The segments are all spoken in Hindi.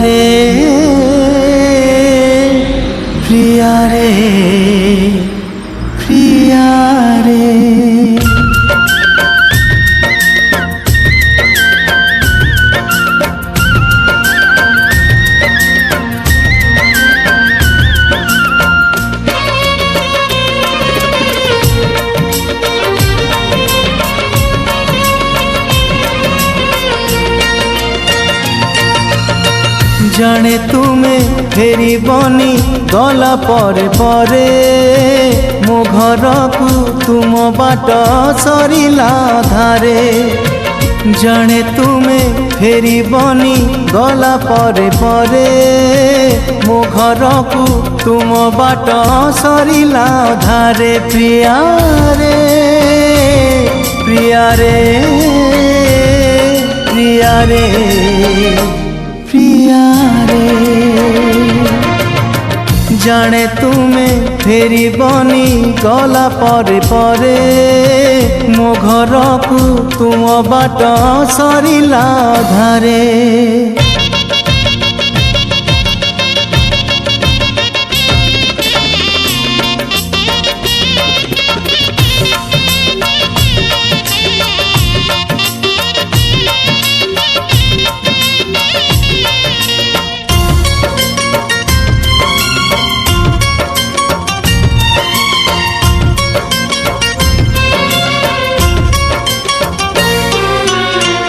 रे प्रिया रे प्रिया रे जाने तुम्हें फेरी बनी गला परे परे मो घर को तुम बाट सरिला धारे जाने तुम्हें फेरी बनी गला परे परे मो घर को तुम बाट सरिला धारे प्रिया रे प्रिया रे प्रिया रे प्रिया रे जाने तुम्हें फेरी बनी गला परे परे मो घर को तुम बाट सरिला धारे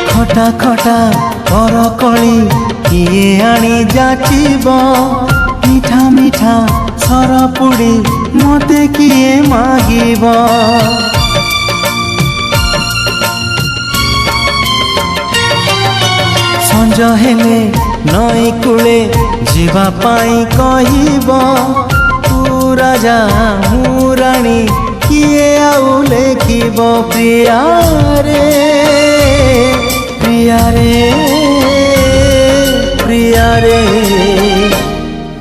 खटा खटा करकली किए आनी जाचिब मीठा मीठा सरपुड़ी मते किए मागिब संज हेले नई कूले जीवा पाई कहिब तू राजा मु रानी किए आउ लेखिब प्रिया रे प्रिया रे प्रिया रे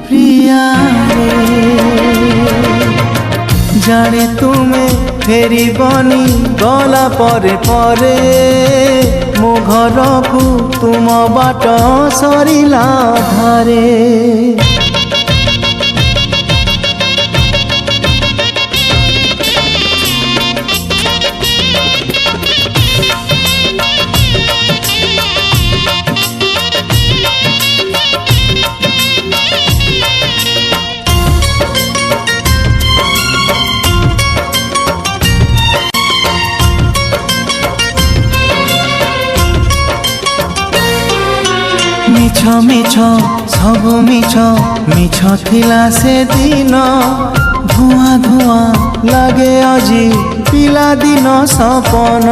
प्रिया रे जाने तुम्हें फेरी बनी गला परे परे मो घर को तुम बाट सरिला धारे मिछ मिछ सब मिछ मिछ थिला से दिन धुआं धुआं लागे अजी पिला दिन सपन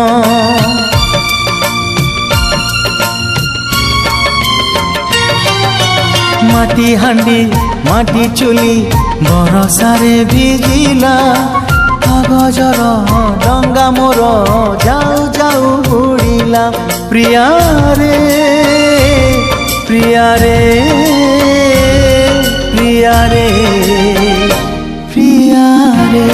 माटी हांडी माटी चुली बरसारे भिजिला कागजर डंगा मोर जाऊ जाऊ बुड़िला प्रिया रे प्रिया रे प्रिया रे प्रिया रे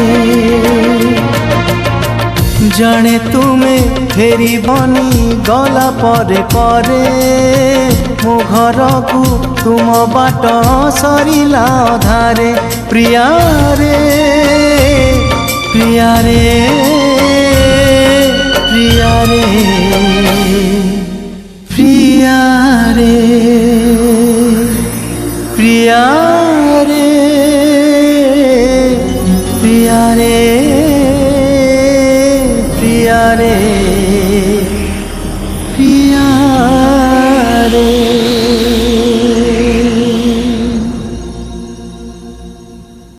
जाने तुम्हें फेरी बनी गला परे परे मो घर को तुम बाट सरिला धारे प्रिया रे प्रिया रे प्रिया रे प्रिया रे प्रिया रे प्रिया रे प्रिया रे प्रिया